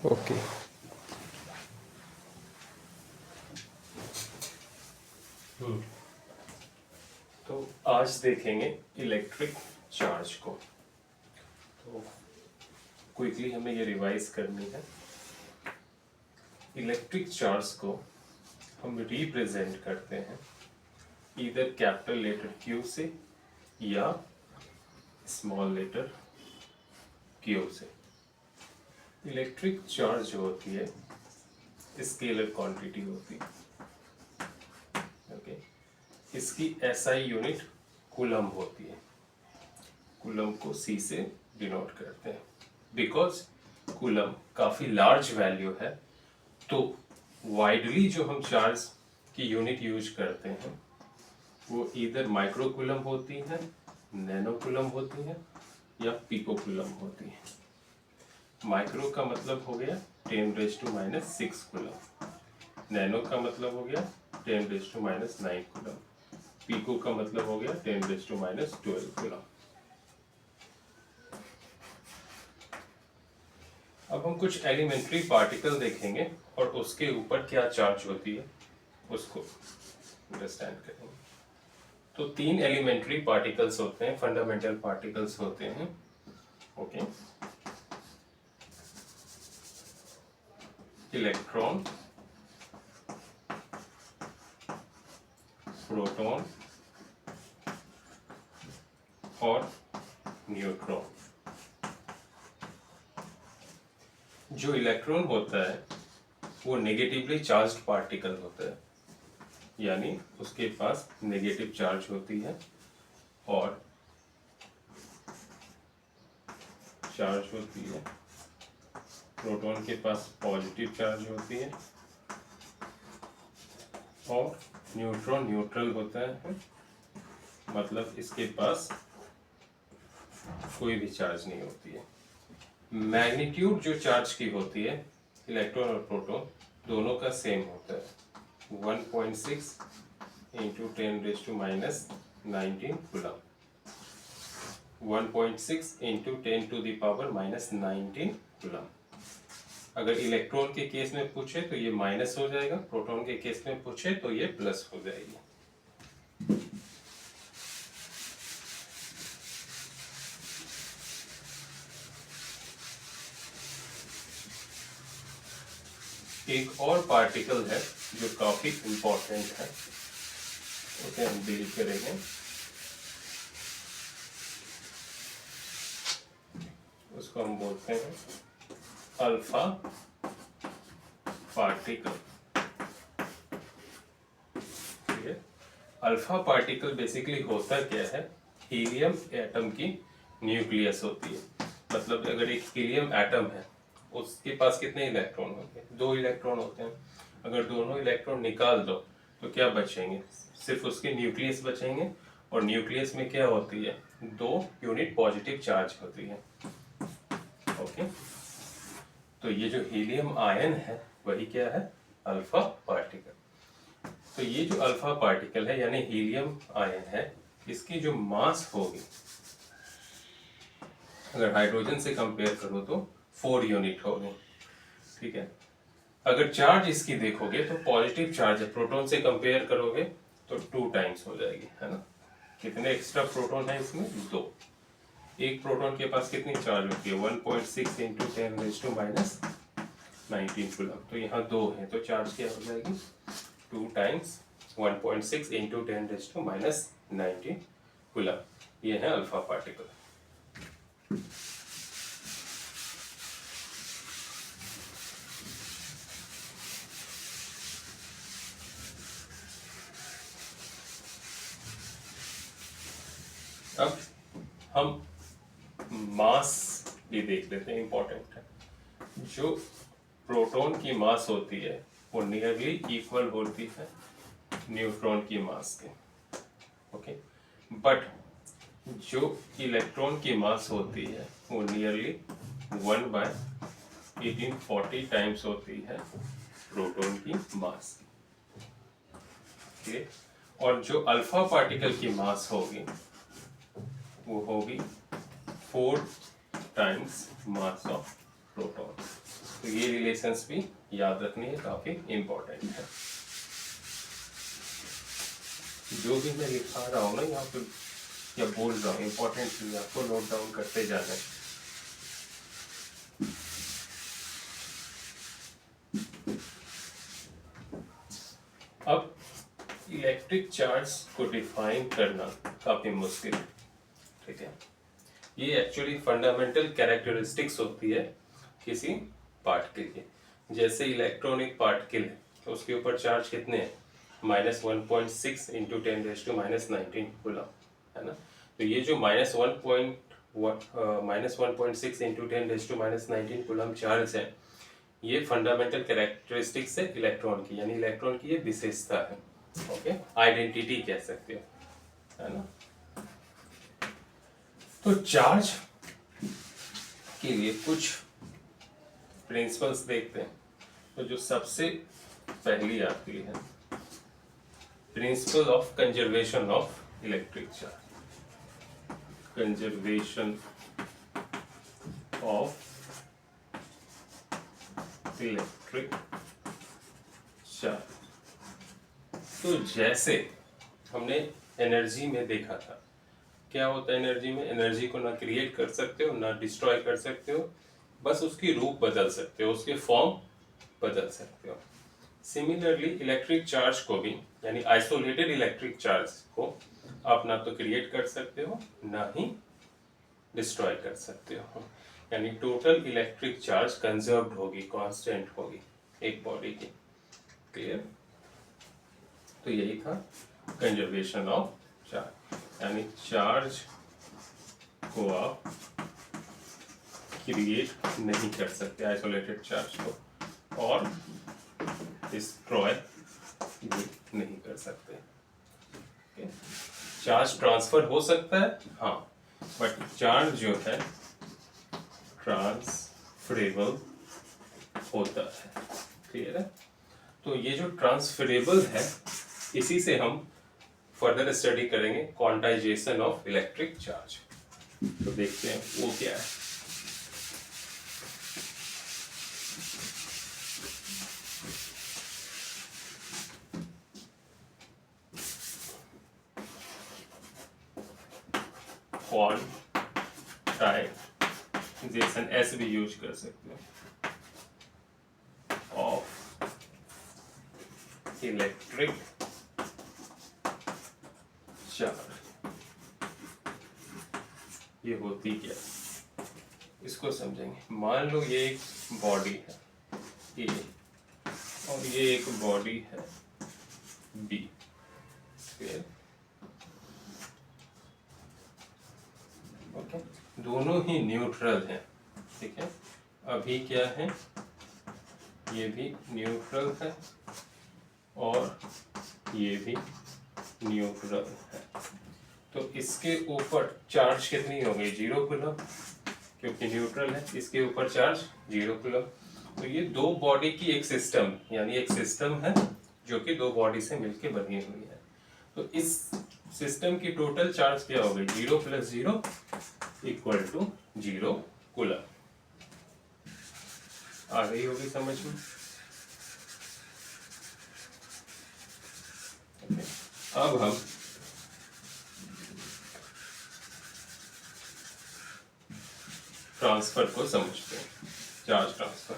Okay. तो आज देखेंगे इलेक्ट्रिक चार्ज को। तो क्विकली हमें ये रिवाइज करनी है। इलेक्ट्रिक चार्ज को हम रिप्रेजेंट करते हैं इधर कैपिटल लेटर Q से या स्मॉल लेटर Q से। इलेक्ट्रिक चार्ज जो होती है स्केलर क्वांटिटी होती है। ओके, इसकी SI यूनिट कूलम होती है। कूलम को C से डिनोट करते हैं। बिकॉज कूलम काफ़ी लार्ज वैल्यू है, तो वाइडली जो हम चार्ज की यूनिट यूज करते हैं वो इधर माइक्रो कूलम होती है, नैनो कूलम होती है या पिको कूलम होती है। माइक्रो का मतलब हो गया 10⁻⁻⁶ कूलम, नैनो का मतलब हो गया 10⁻⁹ कूलम, पिको का मतलब हो गया 10⁻12 कूलम। अब हम कुछ एलिमेंट्री पार्टिकल देखेंगे और उसके ऊपर क्या चार्ज होती है उसको अंडरस्टैंड करेंगे। तो 3 एलिमेंट्री पार्टिकल्स होते हैं, फंडामेंटल पार्टिकल्स होते हैं। ओके, इलेक्ट्रॉन, प्रोटॉन और न्यूट्रॉन। जो इलेक्ट्रॉन होता है वो नेगेटिवली चार्ज्ड पार्टिकल होता है, यानी उसके पास नेगेटिव चार्ज होती है, और चार्ज होती है प्रोटॉन के पास पॉजिटिव चार्ज होती है, और न्यूट्रॉन न्यूट्रल होता है, मतलब इसके पास कोई भी चार्ज नहीं होती है। मैग्नीट्यूड जो चार्ज की होती है इलेक्ट्रॉन और प्रोटॉन दोनों का सेम होता है, 1.6 × 10⁻⁹ कूलम, 1.6 × 10⁻⁻⁹ कूलम। अगर इलेक्ट्रॉन के केस में पूछे तो ये माइनस हो जाएगा, प्रोटॉन के केस में पूछे तो ये प्लस हो जाएगी। एक और पार्टिकल है जो काफी इंपॉर्टेंट है, उसे हम डील करेंगे। उसको हम बोलते हैं अल्फा पार्टिकल। ठीक है, अल्फा पार्टिकल बेसिकली होता क्या है, हीलियम एटम की न्यूक्लियस होती है। मतलब अगर एक हीलियम एटम है उसके पास कितने इलेक्ट्रॉन होते हैं, 2 इलेक्ट्रॉन होते हैं। अगर दोनों इलेक्ट्रॉन निकाल दो तो क्या बचेंगे, सिर्फ उसके न्यूक्लियस बचेंगे, और न्यूक्लियस में क्या होती है, 2 यूनिट पॉजिटिव चार्ज होती है। ओके, तो ये जो हीलियम आयन है वही क्या है, अल्फा पार्टिकल। तो ये जो अल्फा पार्टिकल है यानी हीलियम आयन है, इसकी जो मास होगी अगर हाइड्रोजन से कंपेयर करो तो 4 यूनिट होगी। ठीक है, अगर चार्ज इसकी देखोगे तो पॉजिटिव चार्ज है, प्रोटॉन से कंपेयर करोगे तो 2 टाइम्स हो जाएगी, है ना। कितने एक्स्ट्रा प्रोटॉन है इसमें, 2। एक प्रोटॉन के पास कितनी चार्ज होती है, 1.6 × 10⁻⁹ कूलम। तो यहाँ 2 है तो चार्ज क्या हो जाएगी, 2 टाइम्स 1.6 × 10⁻⁹ कूलम। ये है अल्फा पार्टिकल। अब हम मास भी देख लेते हैं, इंपॉर्टेंट है। जो प्रोटॉन की मास होती है वो नियरली इक्वल होती है न्यूट्रॉन की मास के। ओके, बट जो इलेक्ट्रॉन की मास होती है वो नियरली 1/1840 टाइम्स होती है प्रोटॉन की मास की। ठीक, और जो अल्फा पार्टिकल की मास होगी वो होगी 4 टाइम्स मास ऑफ प्रोटॉन। तो ये रिलेशंस भी याद रखनी है, काफी इंपॉर्टेंट है। जो भी मैं लिखा रहा हूँ ना यहाँ पे या बोल रहा हूँ, इंपॉर्टेंट चीज आपको नोट डाउन करते जाना है। अब इलेक्ट्रिक चार्ज को डिफाइन करना काफी मुश्किल है, ठीक है। ये एक्चुअली फंडामेंटल कैरेक्टरिस्टिक्स होती है किसी पार्टिकल की। जैसे इलेक्ट्रॉनिक पार्टिकल है तो उसके ऊपर चार्ज कितने हैं, -1.6 इंटू 10⁻⁹ कूलम, है ना। तो ये जो -1.6 इंटू 10⁻⁹ कूलम चार्ज है, ये फंडामेंटल कैरेक्टरिस्टिक्स है इलेक्ट्रॉन की, यानी इलेक्ट्रॉन की ये विशेषता है, ओके, आइडेंटिटी कह सकते हो, है ना। तो चार्ज के लिए कुछ प्रिंसिपल्स देखते हैं। तो जो सबसे पहली आती है, principle of conservation of electric charge, conservation of electric charge. तो जैसे हमने एनर्जी में देखा था, क्या होता है एनर्जी में, एनर्जी को ना क्रिएट कर सकते हो ना डिस्ट्रॉय कर सकते हो, बस उसकी रूप बदल सकते हो, उसके फॉर्म बदल सकते हो। सिमिलरली इलेक्ट्रिक चार्ज को भी, यानी आइसोलेटेड इलेक्ट्रिक चार्ज को आप ना तो क्रिएट कर सकते हो ना ही डिस्ट्रॉय कर सकते हो, यानी टोटल इलेक्ट्रिक चार्ज कंजर्व्ड होगी, कांस्टेंट होगी एक बॉडी की। क्लियर? तो यही था कंजर्वेशन ऑफ चार्ज, यानी चार्ज को आप क्रिएट नहीं कर सकते आइसोलेटेड चार्ज को, और डिस्ट्रॉय भी नहीं कर सकते। चार्ज ट्रांसफर हो सकता है, हाँ, बट चार्ज जो है ट्रांसफरेबल होता है। क्लियर है? तो ये जो ट्रांसफरेबल है, इसी से हम फर्दर स्टडी करेंगे क्वांटाइजेशन ऑफ इलेक्ट्रिक चार्ज। तो देखते हैं वो क्या है। क्वांटाइजेशन ऐसे भी यूज कर सकते हैं, ऑफ इलेक्ट्रिक चार्ज। ये होती क्या, इसको समझेंगे। मान लो ये एक बॉडी है ए, और ये एक बॉडी है बी। ओके, दोनों ही न्यूट्रल हैं, ठीक है। अभी क्या है, ये भी न्यूट्रल है और ये भी न्यूट्रल है। तो इसके ऊपर चार्ज कितनी हो गई, 0 कूलम, क्योंकि न्यूट्रल है। इसके ऊपर चार्ज 0 कूलम। तो ये दो बॉडी की एक सिस्टम, यानी एक सिस्टम है जो कि दो बॉडी से मिलकर बनी हुई है। तो इस सिस्टम की टोटल चार्ज क्या हो गई, 0 + 0 = 0 कूलम। आ गई होगी समझ में? अब हम ट्रांसफर को समझते हैं, चार्ज ट्रांसफर।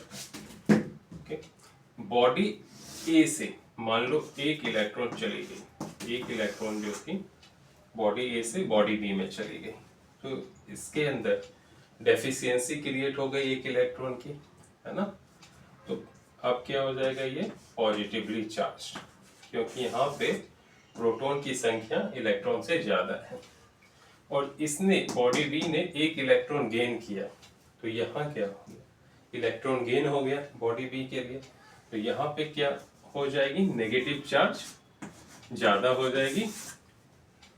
ओके, बॉडी ए से मान लो एक इलेक्ट्रॉन चली गई, एक इलेक्ट्रॉन जो थी बॉडी ए से बॉडी बी में चली गई, तो इसके अंदर डेफिशिएंसी क्रिएट हो गई एक इलेक्ट्रॉन की, है ना। तो अब क्या हो जाएगा, ये पॉजिटिवली चार्ज, क्योंकि यहाँ पे प्रोटॉन की संख्या इलेक्ट्रॉन से ज्यादा है, और इसने बॉडी बी ने एक इलेक्ट्रॉन गेन किया, तो यहाँ क्या हो गया, इलेक्ट्रॉन गेन हो गया बॉडी बी के लिए। तो यहाँ पे क्या हो जाएगी, नेगेटिव चार्ज ज्यादा हो जाएगी,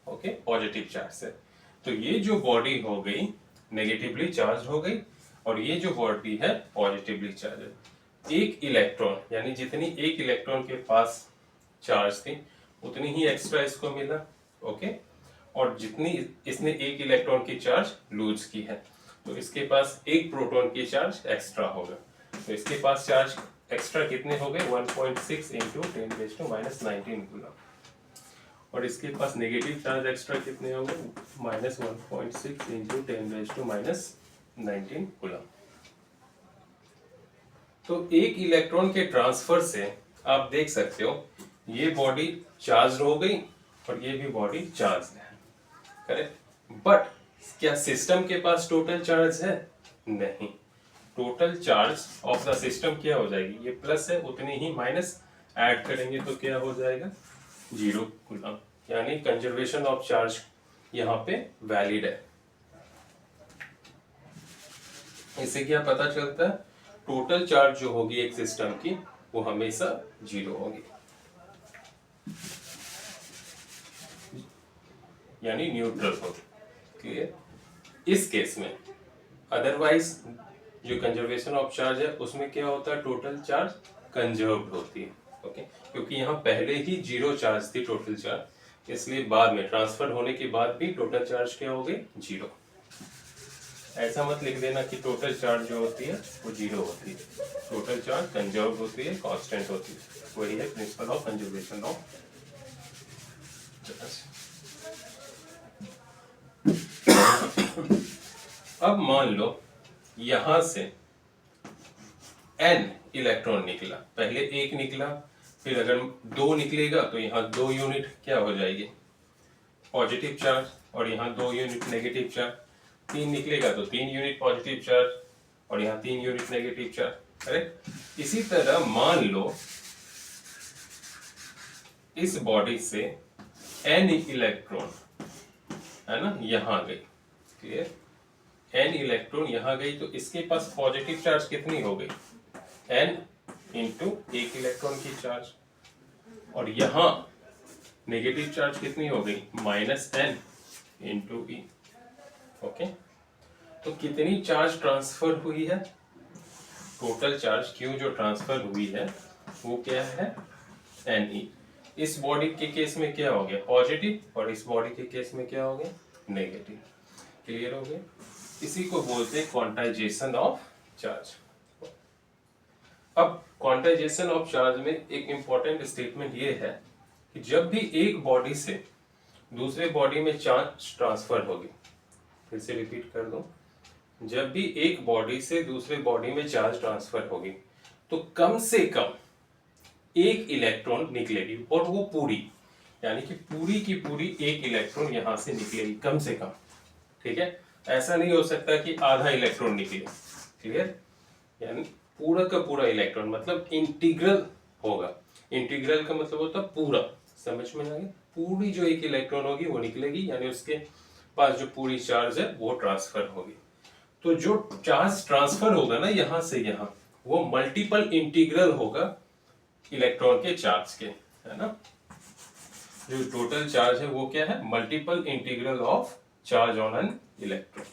ओके, पॉजिटिव चार्ज से। तो ये जो बॉडी हो गई नेगेटिवली चार्ज हो गई, और ये जो बॉडी है पॉजिटिवली चार्ज है। एक इलेक्ट्रॉन, यानी जितनी एक इलेक्ट्रॉन के पास चार्ज थी उतनी ही एक्स्ट्रा इसको मिला, ओके। और जितनी इसने एक इलेक्ट्रॉन की चार्ज लूज की है, तो इसके पास एक प्रोटॉन की चार्ज एक्स्ट्रा होगा। तो इसके पास चार्ज एक्स्ट्रा कितने हो गए 1.6 इंटू 10⁻⁻19 कूलम, और इसके पास नेगेटिव चार्ज एक्स्ट्रा कितने हो गए -1.6 इंटू 10⁻⁻19 कूलम। तो एक इलेक्ट्रॉन के ट्रांसफर से आप देख सकते हो ये बॉडी चार्ज हो गई और ये भी बॉडी चार्ज है, करेक्ट। बट क्या सिस्टम के पास टोटल चार्ज है? नहीं। Total charge of the system क्या हो जाएगी, ये प्लस है उतनी ही माइनस ऐड करेंगे तो क्या हो जाएगा 0 कूलम, यानी कंजर्वेशन ऑफ चार्ज यहाँ पे वैलिड है। इससे क्या पता चलता है, टोटल चार्ज जो होगी एक सिस्टम की वो हमेशा 0 होगी, यानी न्यूट्रल होगी। क्लियर? इस केस में अदरवाइज जो कंजर्वेशन ऑफ चार्ज है उसमें क्या होता है, टोटल चार्ज कंजर्व्ड होती है। ओके, क्योंकि यहाँ पहले ही 0 चार्ज थी टोटल चार्ज, इसलिए बाद में ट्रांसफर होने के बाद भी टोटल चार्ज क्या हो गई 0। ऐसा मत लिख देना कि टोटल चार्ज जो होती है वो 0 होती है, टोटल चार्ज कंजर्व्ड होती है, कांस्टेंट होती है। वही है principle of conservation of charge. अब मान लो यहां से n इलेक्ट्रॉन निकला, पहले एक निकला, फिर अगर 2 निकलेगा तो यहाँ 2 यूनिट क्या हो जाएगी पॉजिटिव चार्ज, और यहाँ 2 यूनिट नेगेटिव चार्ज। 3 निकलेगा तो 3 यूनिट पॉजिटिव चार्ज और यहाँ 3 यूनिट नेगेटिव चार्ज, करेक्ट। इसी तरह मान लो इस बॉडी से n इलेक्ट्रॉन है ना यहाँ गई, क्लियर, n इलेक्ट्रॉन यहाँ गई तो इसके पास पॉजिटिव चार्ज कितनी हो गई n इंटू एक इलेक्ट्रॉन की चार्ज, और यहाँ नेगेटिव चार्ज कितनी हो गई -n इंटू ई। ओके, तो कितनी चार्ज ट्रांसफर हुई है, टोटल चार्ज Q जो ट्रांसफर हुई है वो क्या है Ne। इस बॉडी के केस में क्या हो गया पॉजिटिव, और इस बॉडी के केस में क्या हो गया नेगेटिव। क्लियर हो गया? इसी को बोलते हैं क्वांटाइजेशन ऑफ चार्ज। अब क्वांटाइजेशन ऑफ चार्ज में एक इंपॉर्टेंट स्टेटमेंट ये है कि जब भी एक बॉडी से दूसरे बॉडी में चार्ज ट्रांसफर होगी, फिर से रिपीट कर दो, जब भी एक बॉडी से दूसरे बॉडी में चार्ज ट्रांसफर होगी तो कम से कम एक इलेक्ट्रॉन निकलेगी, और वो पूरी, यानी कि पूरी की पूरी एक इलेक्ट्रॉन यहां से निकलेगी कम से कम। ठीक है, ऐसा नहीं हो सकता कि आधा इलेक्ट्रॉन निकले। क्लियर? यानी पूरा का पूरा इलेक्ट्रॉन, मतलब इंटीग्रल होगा। इंटीग्रल का मतलब होता है पूरा, समझ में आ गया? पूरी जो एक इलेक्ट्रॉन होगी वो निकलेगी, यानी उसके पास जो पूरी चार्ज है वो ट्रांसफर होगी। तो जो चार्ज ट्रांसफर होगा ना यहां से यहां, वो मल्टीपल इंटीग्रल होगा इलेक्ट्रॉन के चार्ज के, है ना। जो टोटल चार्ज है वो क्या है, multiple integral of charge on an electron.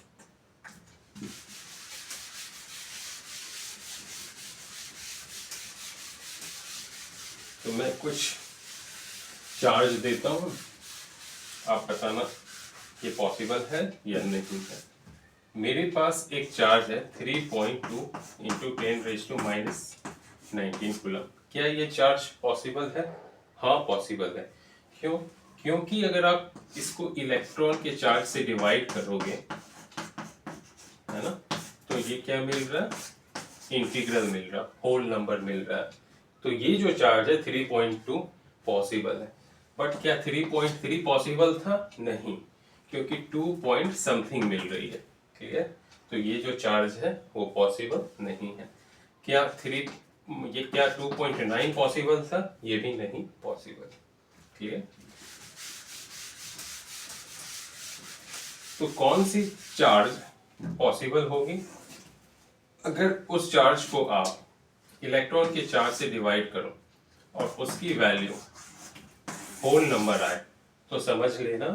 तो मैं कुछ चार्ज देता हूं, आप बताना ये पॉसिबल है या नहीं है। मेरे पास एक चार्ज है 3.2 इंटू 10⁻⁻19 कूलम। क्या ये चार्ज पॉसिबल है? हाँ पॉसिबल है। क्यों? क्योंकि अगर आप इसको इलेक्ट्रॉन के चार्ज से डिवाइड करोगे, है ना, तो ये क्या मिल रहा है, इंटीग्रल मिल रहा, होल नंबर मिल रहा है। तो ये जो चार्ज है 3.2 पॉसिबल है। बट क्या 3.3 पॉसिबल था? नहीं, क्योंकि 2 पॉइंट समथिंग मिल रही है। क्लियर? तो ये जो चार्ज है वो पॉसिबल नहीं है। क्या 2.9 पॉसिबल था? ये भी नहीं पॉसिबल। क्लियर? तो कौन सी चार्ज पॉसिबल होगी? अगर उस चार्ज को आप इलेक्ट्रॉन के चार्ज से डिवाइड करो और उसकी वैल्यू होल नंबर आए तो समझ लेना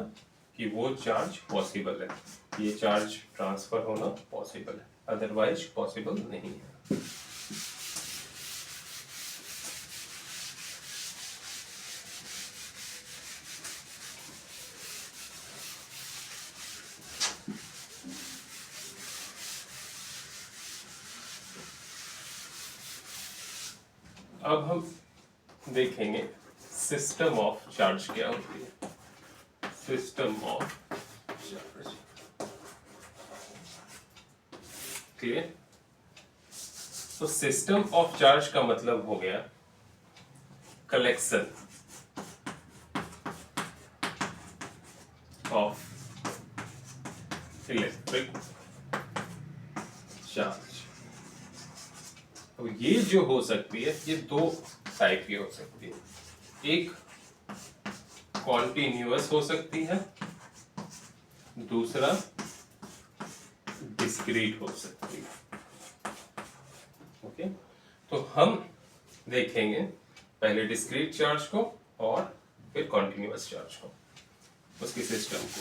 कि वो चार्ज पॉसिबल है, ये चार्ज ट्रांसफर होना पॉसिबल है, अदरवाइज पॉसिबल नहीं है। अब हम देखेंगे सिस्टम ऑफ चार्ज क्या होती है। System of charge, clear. तो सिस्टम ऑफ चार्ज का मतलब हो गया कलेक्शन ऑफ इलेक्ट्रिक चार्ज। तो ये जो हो सकती है, ये दो टाइप की हो सकती है। एक कॉन्टिन्यूअस हो सकती है, दूसरा डिस्क्रीट हो सकती है। ओके, तो हम देखेंगे पहले डिस्क्रीट चार्ज को और फिर कॉन्टिन्यूअस चार्ज को, उसकी सिस्टम को।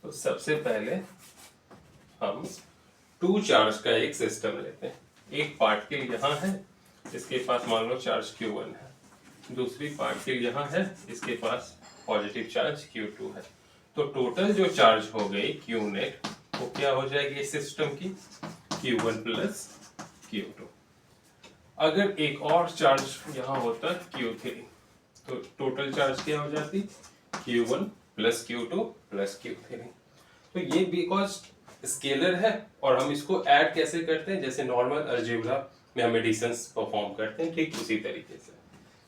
तो सबसे पहले हम टू चार्ज का एक सिस्टम लेते हैं। एक पार्टिकल यहाँ है, इसके पास मान लो चार्ज Q1 है, दूसरी पार्टिकल यहाँ है, इसके पास पॉजिटिव चार्ज Q2 है। तो टोटल जो चार्ज हो गई Q नेट, वो क्या हो जाएगी इस सिस्टम की, Q1 प्लस Q2। अगर एक और चार्ज यहाँ होता Q3, तो टोटल चार्ज क्या हो जाती, Q1 plus Q2 plus Q3। तो ये बिकॉज स्केलर है और हम इसको ऐड कैसे करते हैं, जैसे नॉर्मल अलजेब्रा में हम एडिशंस परफॉर्म करते हैं, ठीक उसी तरीके से।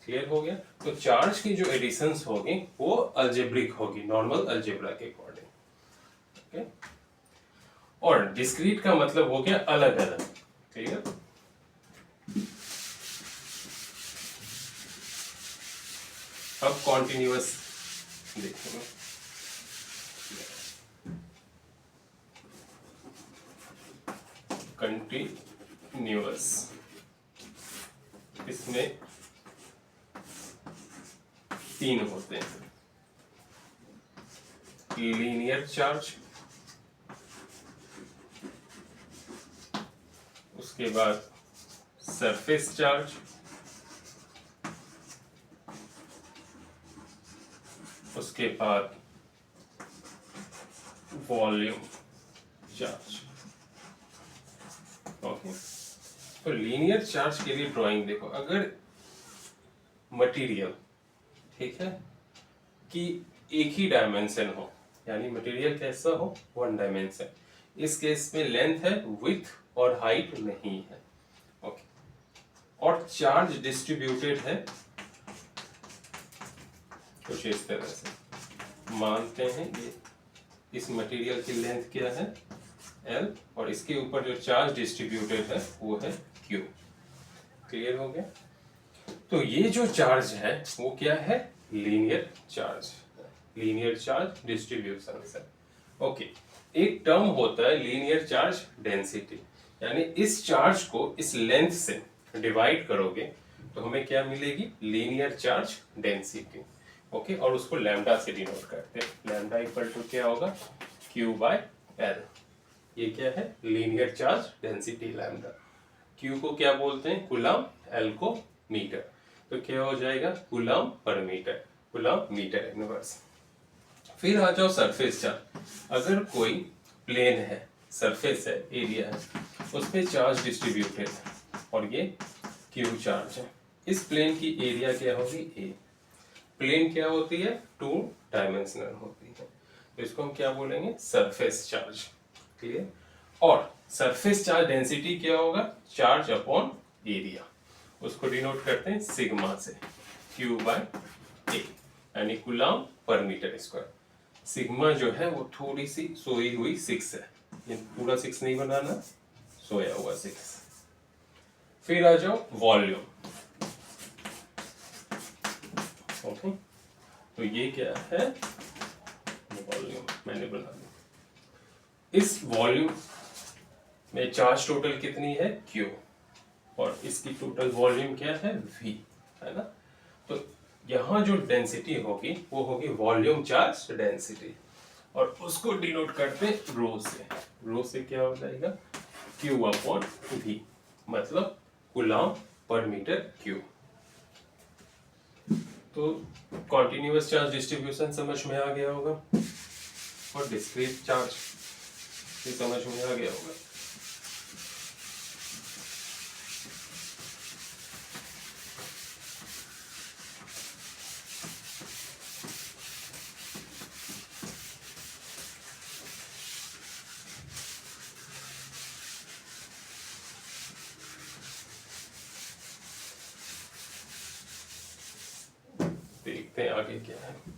क्लियर हो गया। तो चार्ज की जो एडिशंस होगी वो अलजेब्रिक होगी, नॉर्मल अलजेब्रा के अकॉर्डिंग। ओके, और डिस्क्रीट का मतलब हो गया अलग अलग। क्लियर। अब कॉन्टिन्यूअस देखेंगे। कंटिन्यूअस, इसमें तीन होते हैं। लीनियर चार्ज, उसके बाद सरफेस चार्ज, उसके बाद वॉल्यूम चार्ज। ओके, तो लीनियर चार्ज के लिए ड्राइंग देखो। अगर मटेरियल, ठीक है, कि एक ही डायमेंशन हो, यानी मटेरियल कैसा हो, वन डायमेंशन, इस केस में लेंथ है, विड्थ और हाइट नहीं है। ओके, और चार्ज डिस्ट्रीब्यूटेड है कुछ इस तरह से। मानते हैं ये इस मटेरियल की लेंथ क्या है, L, और इसके ऊपर जो चार्ज डिस्ट्रीब्यूटेड है वो है Q। क्लियर हो गया। तो ये जो चार्ज है वो क्या है, linear charge, linear charge distribution से। ओके, एक टर्म होता है लीनियर चार्ज डेंसिटी, यानी इस चार्ज को इस लेंथ से डिवाइड करोगे तो हमें क्या मिलेगी, लीनियर चार्ज डेंसिटी। ओके, और उसको लैम्डा से डिनोट करते हैं। लैम्डा इक्वल टू क्या होगा, Q/L। ये क्या है, linear charge density lambda. Q को क्या बोलते हैं, कूलम, L को मीटर। तो क्या हो जाएगा, coulomb per metre, coulomb metre inverse. फिर आ जाओ सरफेस चार्ज। अगर कोई प्लेन है, सरफेस है, एरिया है, उस पर चार्ज डिस्ट्रीब्यूटेड है और ये Q चार्ज है। इस प्लेन की एरिया क्या होगी, A। प्लेन क्या होती है, टू डायमेंशनल होती है, तो इसको हम क्या बोलेंगे, सरफेस चार्ज। क्लियर। और सरफेस चार्ज डेंसिटी क्या होगा, चार्ज अपॉन एरिया, उसको डिनोट करते हैं सिग्मा से, Q/A, यानी coulomb per metre square. Sigma जो है वो थोड़ी सी सोई हुई 6 है, ये पूरा 6 नहीं बनाना, सोया हुआ 6। फिर आ जाओ वॉल्यूम। ओके, तो ये क्या है, वॉल्यूम मैंने बना दिया। इस वॉल्यूम में चार्ज टोटल कितनी है, Q, और इसकी टोटल वॉल्यूम क्या है, V, है ना। तो यहाँ जो डेंसिटी होगी वो होगी वॉल्यूम चार्ज डेंसिटी, और उसको डिनोट करते हैं रो से। रो से क्या हो जाएगा, Q/V, मतलब कूलम पर मीटर क्यूब। तो कॉन्टिन्यूअस चार्ज डिस्ट्रीब्यूशन समझ में आ गया होगा। और डिस्क्रीट चार्ज, ये समझ में आ गया होगा। देखते हैं आगे क्या है।